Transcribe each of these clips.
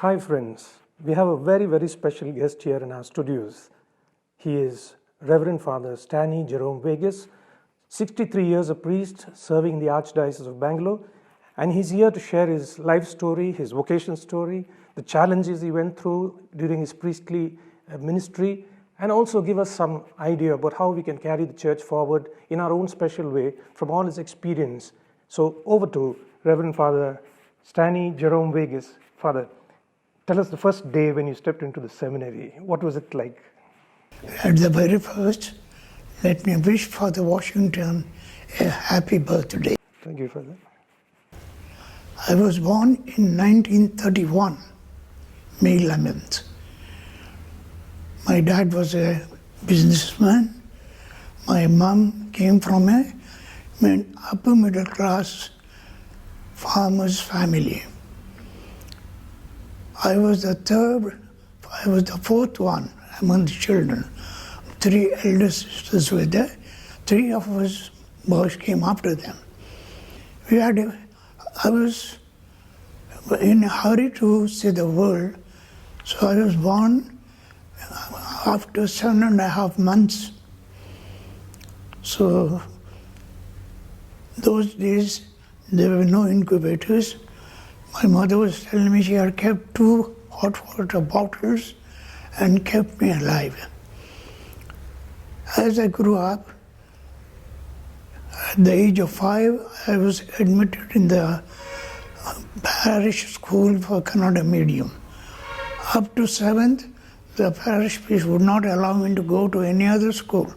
Hi friends, we have a very special guest here in our studios. He is Reverend Fr Stany Veigas, 63 years a priest serving in the Archdiocese of Bangalore, and he's here to share his life story, his vocation story, the challenges he went through during his priestly ministry, and also give us some idea about how we can carry the church forward in our own special way from all his experience. So over to Reverend Fr Stany Veigas. Father, tell us the first day when you stepped into the seminary. What was it like? At the very first, let me wish Father Washington a happy birthday. Thank you, Father. I was born in 1931, May 11th. My dad was a businessman. My mom came from an upper middle class farmer's family. I was the fourth one among the children. 3 elder sisters were there. 3 of us boys came after them. I was in a hurry to see the world, so I was born after 7.5 months. So those days there were no incubators. My mother was telling me she had kept 2 hot water bottles and kept me alive. As I grew up, at the age of 5, I was admitted in the parish school for Kannada medium. Up to 7th, the parish priest would not allow me to go to any other school.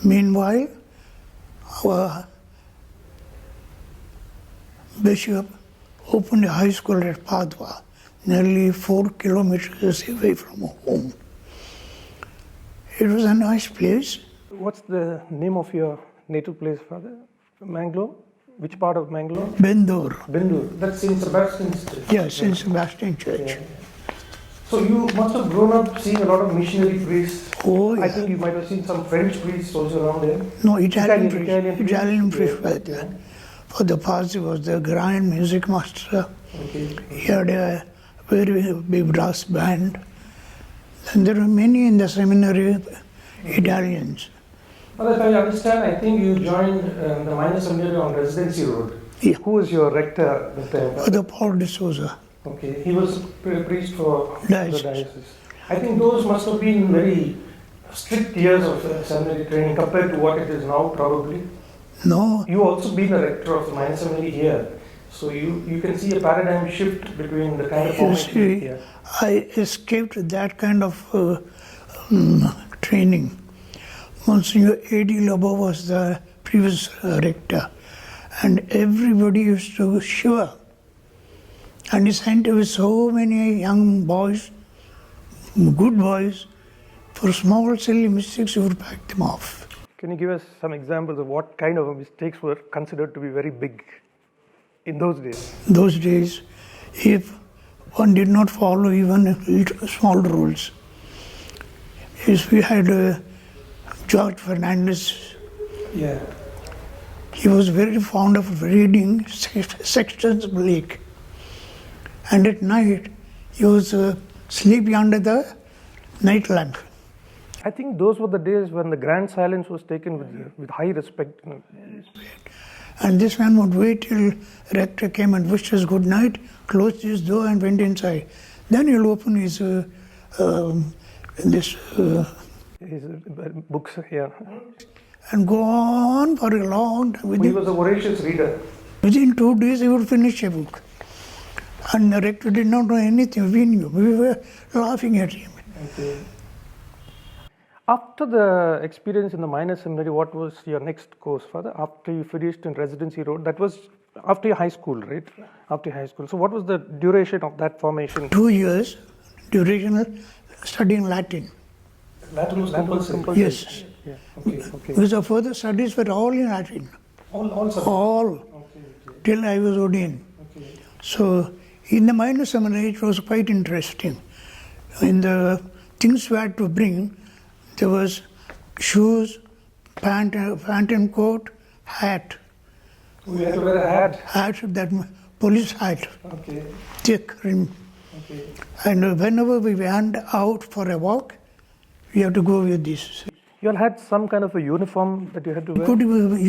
Meanwhile, our bishop opened a high school at Padua, nearly 4 kilometers away from home. It was a nice place. What's the name of your native place, Father? Mangalore? Which part of Mangalore? Bendur. Bendur. That's St. Sebastian's Church. Yes, St. Sebastian Church. Yeah. So you must have grown up seeing a lot of missionary priests. Oh, yeah. I think you might have seen some French priests also around there. No, Italian priest. Italian priest was there. For the past, he was the grand music master. Okay. He had a very big brass band. And there were many in the seminary, Italians. Well, if I understand, I think you joined the minor seminary on Residency Road. Yeah. Who was your rector at the time? Father Paul de Souza. Okay, he was a priest for Diocese. the diocese. I think those must have been very strict years of seminary training compared to what it is now, probably. No, You also been a rector of the minor seminary here, so you can see a paradigm shift between the kind of you formation see, here. I escaped that kind of training. Monsignor A.D. Lobo was the previous rector, and everybody used to shiver. And he sent away so many young boys, good boys, for small silly mistakes, he would pack them off. Can you give us some examples of what kind of mistakes were considered to be very big in those days? Those days, if one did not follow even small rules. Yes, we had George Fernandez. Yeah. He was very fond of reading Sexton's Blake. And at night, he was sleeping under the night lamp. I think those were the days when the grand silence was taken with high respect. And this man would wait till rector came and wished us good night, closed his door and went inside. Then he'll open his His books here. and go on for a long time. He was a voracious reader. Within 2 days he would finish a book. And the rector did not know anything, we knew. We were laughing at him. Okay. After the experience in the minor seminary, what was your next course, Father? After you finished in Residency Road, that was after your high school, right? After your high school. So what was the duration of that formation? 2 years, duration studying Latin. Latin was compulsory. Yes. Yeah. Okay. Because the further studies were all in Latin. All subjects. All. Okay. Till I was ordained. Okay. So in the minor seminary it was quite interesting. In the things we had to bring, there was shoes, pant and coat, hat. We had to wear a hat. Hat that police hat, Okay. thick rim. Okay. And whenever we went out for a walk, we have to go with this. You all had some kind of a uniform that you had to We wear? could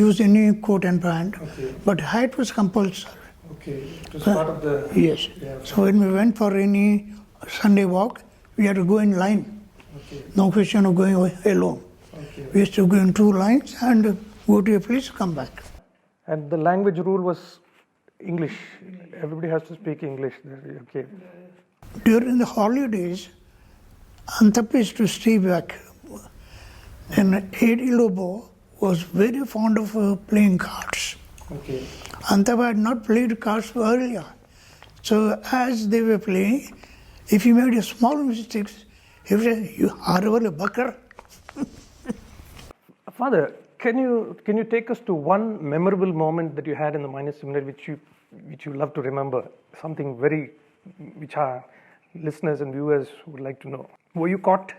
use any coat and pant, Okay. but hat was compulsory. Okay. It was part of the... Yes. Yeah. So when we went for any Sunday walk, we had to go in line. Okay. No question of going alone. Okay. We used to go in two lines and go to a place, come back. And the language rule was English. Everybody has to speak English there. Okay. During the holidays, Antapa used to stay back. And A.D. Lobo was very fond of playing cards. Okay. Antapa had not played cards earlier. So as they were playing, if he made a small mistake, he would say, "You are a bucker." Father, can you take us to one memorable moment that you had in the minor seminary which you love to remember? Something which our listeners and viewers would like to know. Were you caught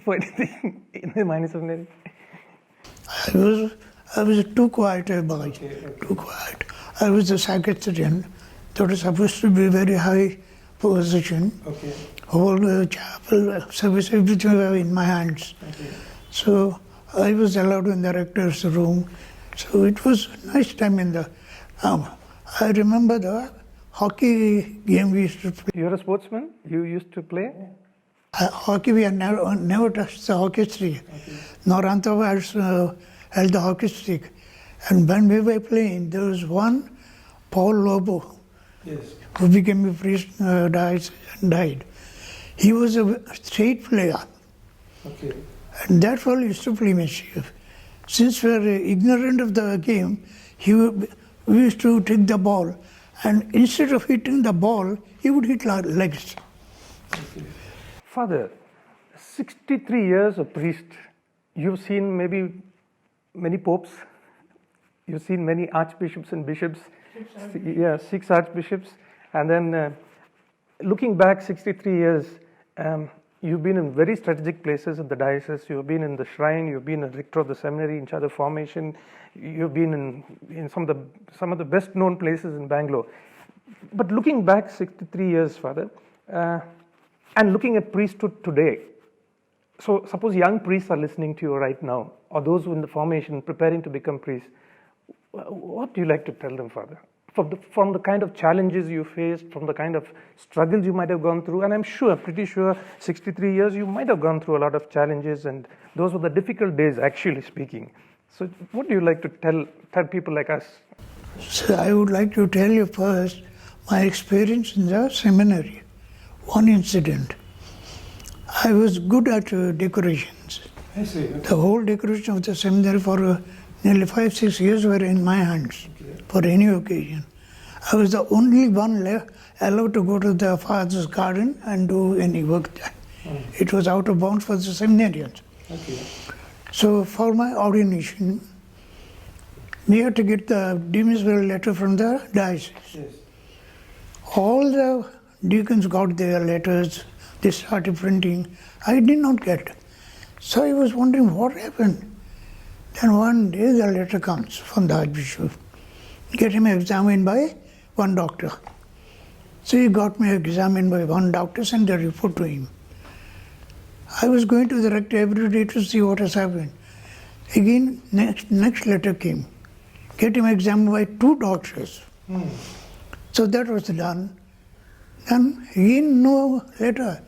for anything in the minor seminary? I was too quiet a boy, Okay. too quiet. I was a secretarian. That was supposed to be a very high position. Okay. Whole chapel service, everything was in my hands. Okay. So I was allowed in the rector's room. So it was a nice time in the... I remember the hockey game we used to play. You're a sportsman? You used to play? Hockey, we had never touched the hockey stick. Okay. Nor Antava has held the hockey stick. And when we were playing, there was one, Paul Lobo, Yes. who became a priest, died. He was a state player. Okay. And that fellow used to play mischief. Since we were ignorant of the game, we used to take the ball, and instead of hitting the ball, he would hit our legs. Okay. Father, 63 years a priest. You've seen maybe many popes. You've seen many archbishops and bishops. Yeah, 6 archbishops. And then looking back 63 years, you've been in very strategic places in the diocese. You've been in the shrine. You've been a rector of the seminary in charge of formation. You've been in some of the best known places in Bangalore. But looking back 63 years, Father, and looking at priesthood today, so suppose young priests are listening to you right now, or those who in the formation preparing to become priests, what do you like to tell them, Father? From the kind of challenges you faced, from the kind of struggles you might have gone through, and I'm pretty sure, 63 years you might have gone through a lot of challenges, and those were the difficult days, actually speaking. So what do you like to tell people like us? So I would like to tell you first my experience in the seminary. One incident. I was good at decorations. I see. The whole decoration of the seminary for nearly 5-6 years were in my hands. Okay. For any occasion. I was the only one allowed to go to the father's garden and do any work there. It was out of bounds for the seminarians. Okay. So for my ordination, we had to get the dismissal letter from the diocese. Yes. All the deacons got their letters, they started printing. I did not get. So I was wondering what happened. Then one day the letter comes from the Archbishop. Get him examined by one doctor. So he got me examined by one doctor, sent the report to him. I was going to the rector every day to see what has happened. Again, next letter came. Get him examined by 2 doctors. So that was done. Then again no letter.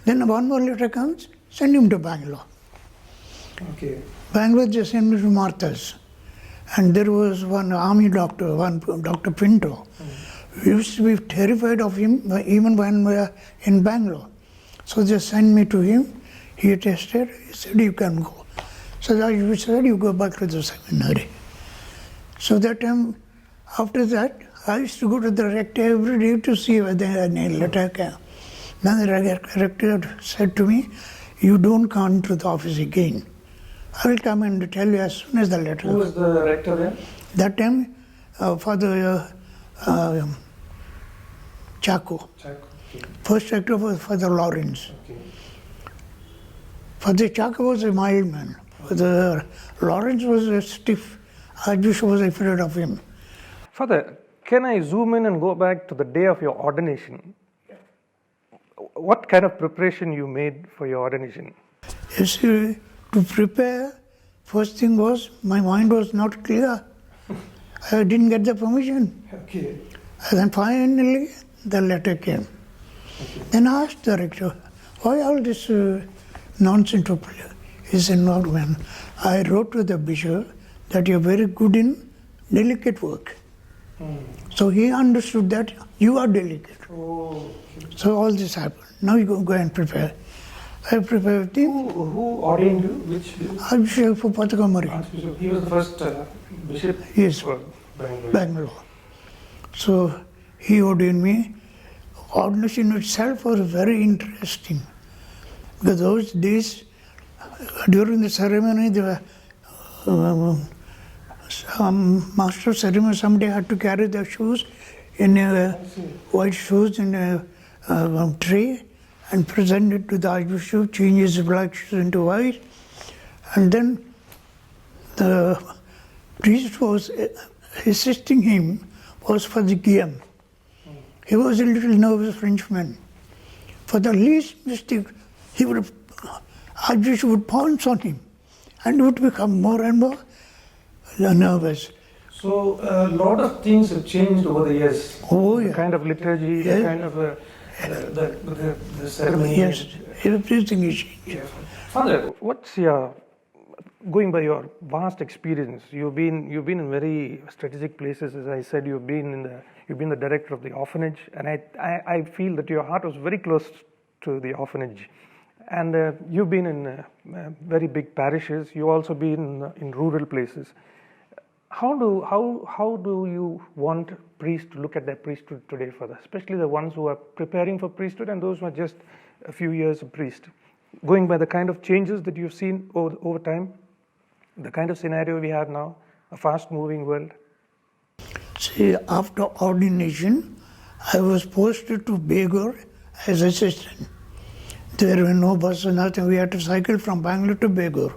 Then one more letter comes, send him to Bangalore. Okay. Bangalore just sent me to Martha's. And there was one army doctor, Dr. Pinto. We used to be terrified of him even when we were in Bangalore. So they sent me to him. He tested. He said, you can go. So I said, you go back to the seminary. So that time, after that, I used to go to the rector every day to see whether any letter came. Then the rector said to me, you don't come to the office again. I will come and tell you as soon as the letter. Who was the rector then? That time, Father Chaco. Okay. First rector was Father Lawrence. Okay. Father Chaco was a mild man. Father Lawrence was a stiff. Archbishop was afraid of him. Father, can I zoom in and go back to the day of your ordination? What kind of preparation you made for your ordination? You see, to prepare, first thing was my mind was not clear. I didn't get the permission. Okay. And then finally the letter came. Okay. Then I asked the rector, why all this nonsense of prayer? He said, no, man, I wrote to the bishop that you're very good in delicate work. So he understood that you are delicate. Oh. So all this happened. Now you go and prepare. I prepared everything. Who ordained you? Which Archbishop for Pathakamari. Archbishop? He was the first bishop Yes, for Bangalore. Bangalore. So he ordained me. Ordination itself was very interesting. Because those days, during the ceremony, there were some master of ceremony, somebody had to carry their shoes in a white shoes in a tray and present it to the Archbishop, change his black shoes into white. And then the priest was assisting him was for the Guillaume. He was a little nervous Frenchman. For the least mistake, Archbishop would pounce on him and would become more and more nervous. So a lot of things have changed over the years. Oh, yeah. The kind of liturgy, Yes. the kind of the ceremony. Yes, everything is changed. Yeah. Father, what's your, going by your vast experience, you've been in very strategic places. As I said, you've been the director of the orphanage, and I feel that your heart was very close to the orphanage. And you've been in very big parishes. You've also been in rural places. How do you want priests to look at their priesthood today, Father? Especially the ones who are preparing for priesthood and those who are just a few years a priest. Going by the kind of changes that you've seen over time, the kind of scenario we have now, a fast-moving world. See, after ordination, I was posted to Begor as assistant. There were no buses, nothing. We had to cycle from Bangalore to Begor.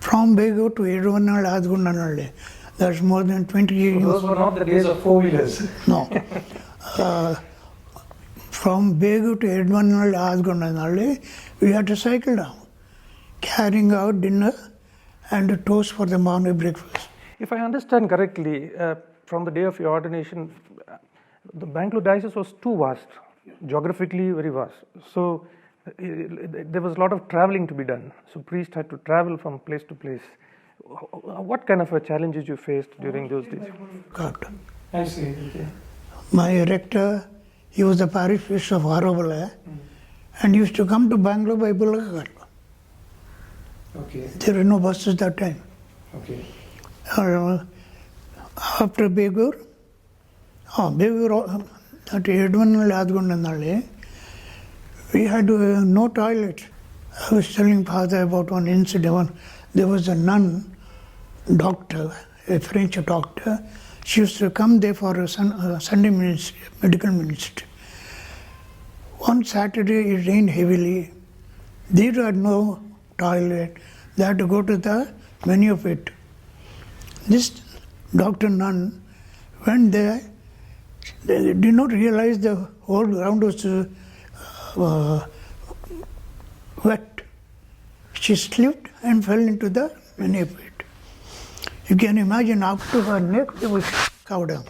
From Begor to Edvanal Adgunanalle. That's more than 20 years. So those were not the days of four-wheelers. No. From Begor to Edvanal Adgunanalle, we had to cycle down, carrying out dinner and a toast for the morning breakfast. If I understand correctly, from the day of your ordination, the Bangalore diocese was too vast, geographically very vast. So there was a lot of traveling to be done. So priests had to travel from place to place. What kind of challenges you faced during those days? God. I see. Okay. My rector, he was the parish priest of Harobala, and he used to come to Bangalore by Bullock. Okay. There were no buses that time. Okay. After Begor, at Edvanal Adgunanalle, we had no toilet. I was telling Father about one incident. There was a nun doctor, a French doctor. She used to come there for a Sunday ministry, medical ministry. One Saturday it rained heavily. They had no toilet. They had to go to the menu of it. This doctor nun went there. They did not realize the whole ground was wet. She slipped and fell into the menu pit. You can imagine up to her neck there was cow dung.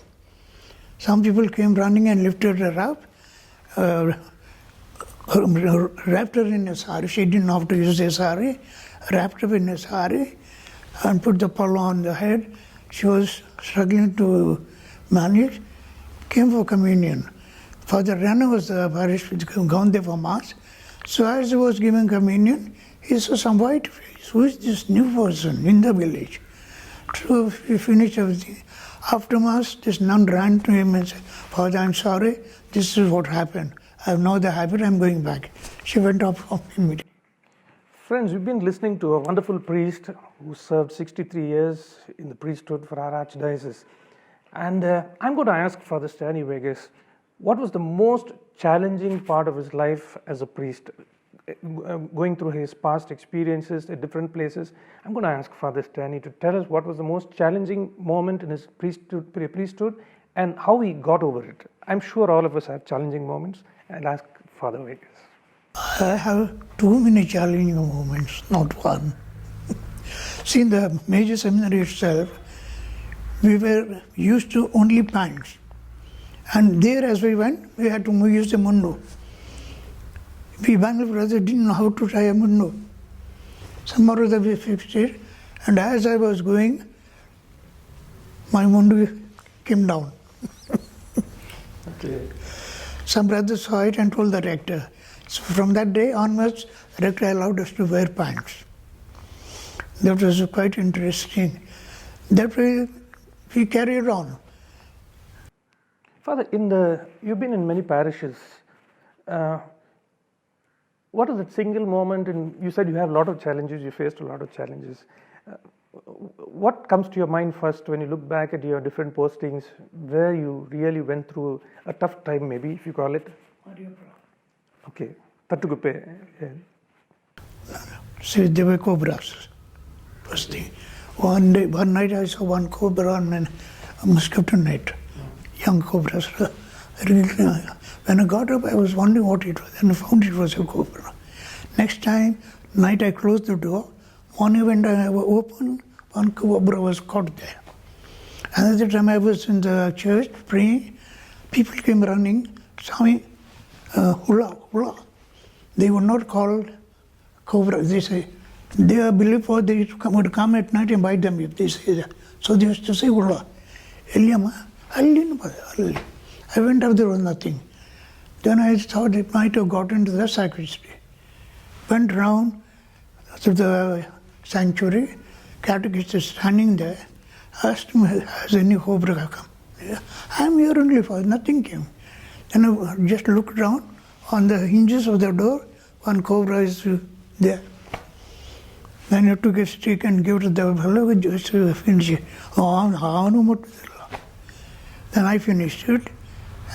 Some people came running and lifted her up, wrapped her in a sari. She didn't have to use a sari. Wrapped her in a sari and put the palla on the head. She was struggling to manage. Came for communion. Father Rana was the parish gone there for mass. So as he was giving communion, he saw some white face. Who is this new person in the village? So we finished everything. After mass, this nun ran to him and said, Father, I'm sorry, this is what happened. I have now the habit, I'm going back. She went off immediately. Friends, we've been listening to a wonderful priest who served 63 years in the priesthood for our archdiocese. And I'm going to ask Fr Stany Veigas, what was the most challenging part of his life as a priest? Going through his past experiences at different places, I'm going to ask Fr Stany to tell us what was the most challenging moment in his priesthood and how he got over it. I'm sure all of us have challenging moments. I'll ask Father Veigas. I have too many challenging moments, not one. See, in the major seminary itself, we were used to only pants. And there as we went, we had to use the mundo. We Bangalore brothers didn't know how to tie a mundo. Somehow or other we fixed it, and as I was going, my mundo came down. Okay. Some brothers saw it and told the rector. So from that day onwards, the rector allowed us to wear pants. That was quite interesting. That way we carried on. Father, you've been in many parishes. What is the single moment, and you said you have a lot of challenges, you faced a lot of challenges. What comes to your mind first when you look back at your different postings, where you really went through a tough time, maybe, if you call it? Okay. Tattuguppe. Yeah. See, there were cobras. First thing. One night I saw one cobra on a mosquito net. Young cobras. When I got up, I was wondering what it was, and I found it was a cobra. Next time, night I closed the door. Morning when I opened, one cobra was caught there. Another time I was in the church praying, people came running, saw me, hula, hula. They were not called cobra. They say, they are believed for they would come at night and bite them if they say that. So they used to say hula. I went up, there was nothing. Then I thought it might have got into the sacristy. Went round to the sanctuary, catechist is standing there, asked him, has any cobra come? I'm here only for nothing came. Then I just looked around, on the hinges of the door, one cobra is there. Then I took a stick and gave it to the fellow, just finish it. Then I finished it,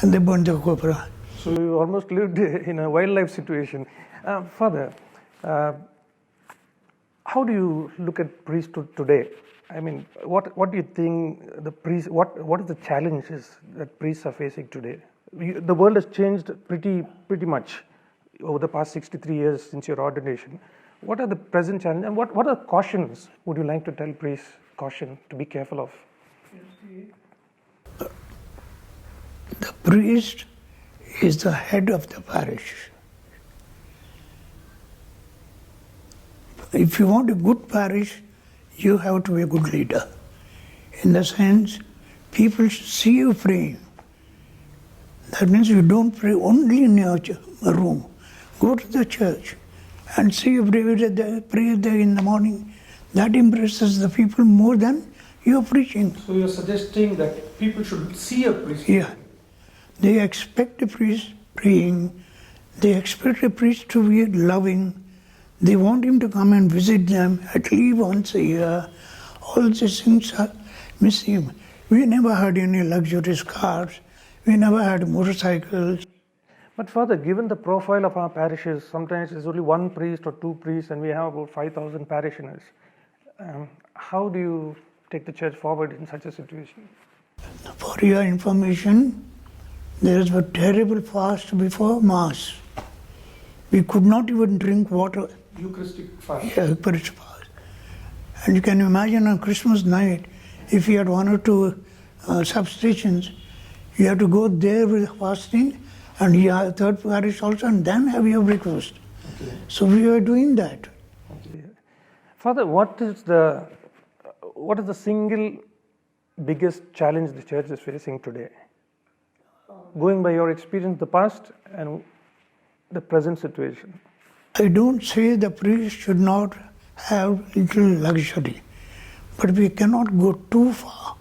and they burned the cobra. So you almost lived in a wildlife situation. Father, how do you look at priesthood today? I mean, what do you think the priest? What is the challenges that priests are facing today? The world has changed pretty much over the past 63 years since your ordination. What are the present challenges, and what are cautions would you like to tell priests? Caution to be careful of. The priest is the head of the parish. If you want a good parish, you have to be a good leader. In the sense, people should see you praying. That means you don't pray only in your room. Go to the church and see you pray there in the morning. That impresses the people more than your preaching. So you're suggesting that people should see a priest? Yeah. They expect a priest praying. They expect a priest to be loving. They want him to come and visit them at least once a year. All these things are missing. We never had any luxurious cars. We never had motorcycles. But Father, given the profile of our parishes, sometimes there's only one priest or two priests, and we have about 5,000 parishioners. How do you take the church forward in such a situation? For your information, there is a terrible fast before Mass. We could not even drink water. Eucharistic fast. Yeah, Eucharistic fast. And you can imagine on Christmas night, if you had one or two substations, you have to go there with fasting, and you have third parish also, and then have your breakfast. Okay. So we were doing that. Okay. Father, what is the single biggest challenge the church is facing today? Going by your experience in the past and the present situation. I don't say the priest should not have little luxury, but we cannot go too far.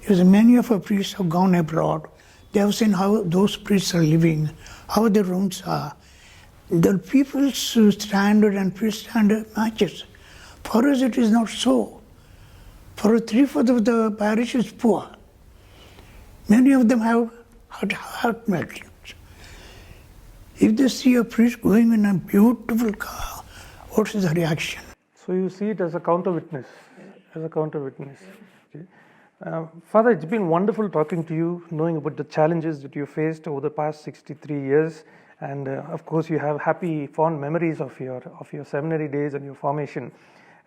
Because many of our priests have gone abroad. They have seen how those priests are living, how their rooms are. The people's standard and priest standard matches. For us it is not so. For 3/4 of the parish is poor. Many of them have heart meltings. If they see a priest going in a beautiful car, what is the reaction? So you see it as a counter witness, as a counter witness. Okay. Father, it's been wonderful talking to you, knowing about the challenges that you faced over the past 63 years. And of course, you have happy, fond memories of your seminary days and your formation.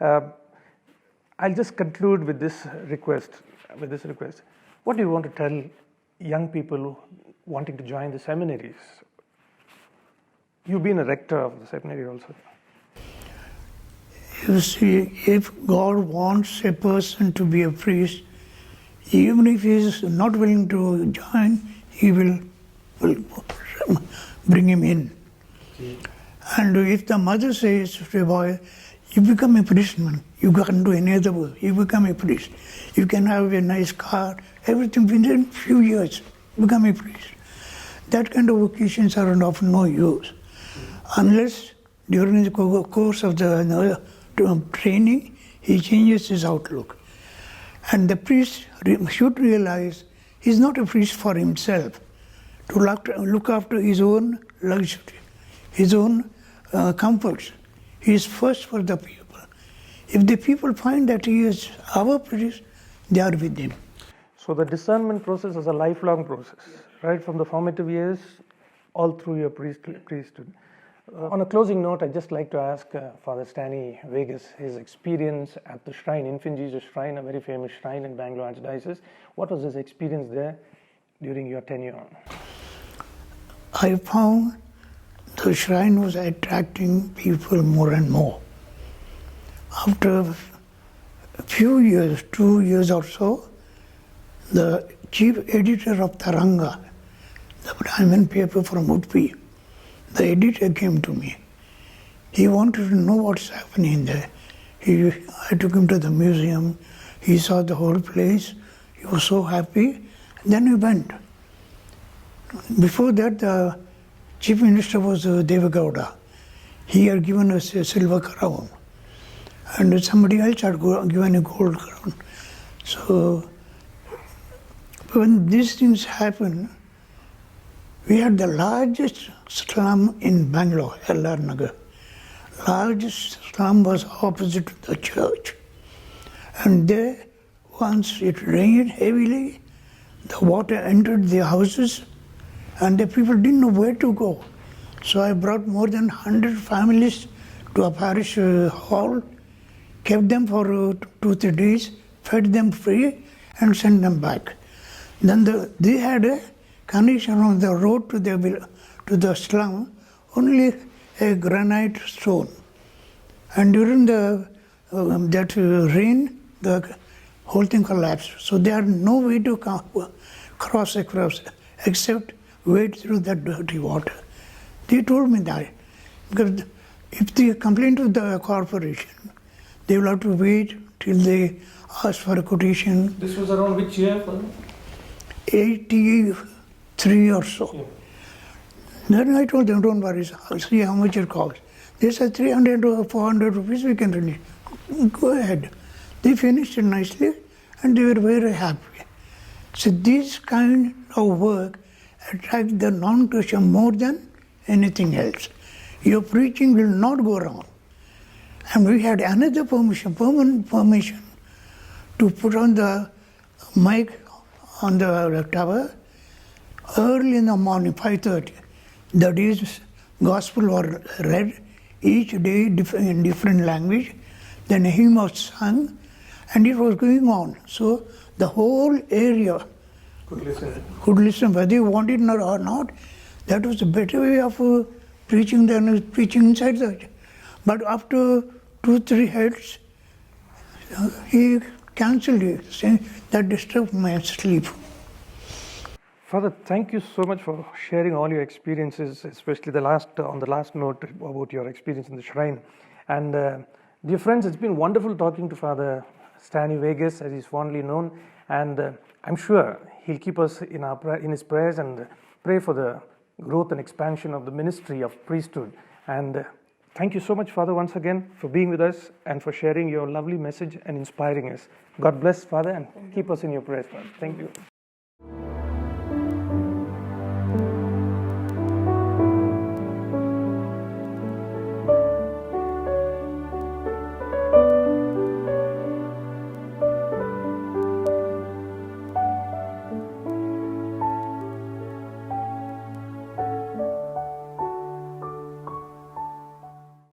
I'll just conclude with this request. What do you want to tell young people wanting to join the seminaries? You've been a rector of the seminary also. You see, if God wants a person to be a priest, even if he is not willing to join, he will bring him in. And if the mother says to a boy, you become a priestman, you can't do any other work, you become a priest. You can have a nice car, everything within a few years, become a priest. That kind of vocations are of no use. Unless during the course of the training, he changes his outlook. And the priest should realize he's not a priest for himself, to look after his own luxury, his own comforts. He is first for the people. If the people find that he is our priest, they are with him. So the discernment process is a lifelong process, right from the formative years all through your priesthood. On a closing note, I'd just like to ask Fr Stany Veigas his experience at the shrine, Infant Jesus Shrine, a very famous shrine in Bangalore Archdiocese. What was his experience there during your tenure? I found the shrine was attracting people more and more. After a few years, 2 years or so, the chief editor of Taranga, the Brahmin paper from Udupi, the editor came to me. He wanted to know what's happening there. I took him to the museum. He saw the whole place. He was so happy. Then we went. Before that, the chief minister was Devagowda. He had given us a silver crown. And somebody else had given a gold crown. So when these things happen, we had the largest slum in Bangalore, LR Nagar. Largest slum was opposite the church. And there, once it rained heavily, the water entered the houses and the people didn't know where to go. So I brought more than 100 families to a parish hall, kept them for 2-3 days, fed them free and sent them back. Then they had a connection on the road to the slum, only a granite stone. And during that rain, the whole thing collapsed. So they had no way to cross across except wade through that dirty water. They told me that, because if they complain to the corporation, they will have to wait till they ask for a quotation. This was around which year? 83 or so. Yeah. Then I told them, don't worry, I'll see how much it costs. They said 300 or 400 rupees, we can run it. Go ahead. They finished it nicely and they were very happy. So this kind of work attracts the non-Christian more than anything else. Your preaching will not go wrong. And we had another permanent permission to put on the mic on the tower early in the morning, 5:30. The day's gospel were read, each day in different language. Then a hymn was sung, and it was going on. So the whole area could listen whether you want it or not. That was a better way of preaching than preaching inside the church. But after 2-3 heads, he cancelled it, saying that disturbed my sleep. Father, thank you so much for sharing all your experiences, especially on the last note about your experience in the shrine. And dear friends, it's been wonderful talking to Fr Stany Veigas, as he's fondly known, and I'm sure he'll keep us in his prayers and pray for the growth and expansion of the ministry of priesthood. And thank you so much, Father, once again for being with us and for sharing your lovely message and inspiring us. God bless, Father, and keep us in your prayers, Father. Thank you.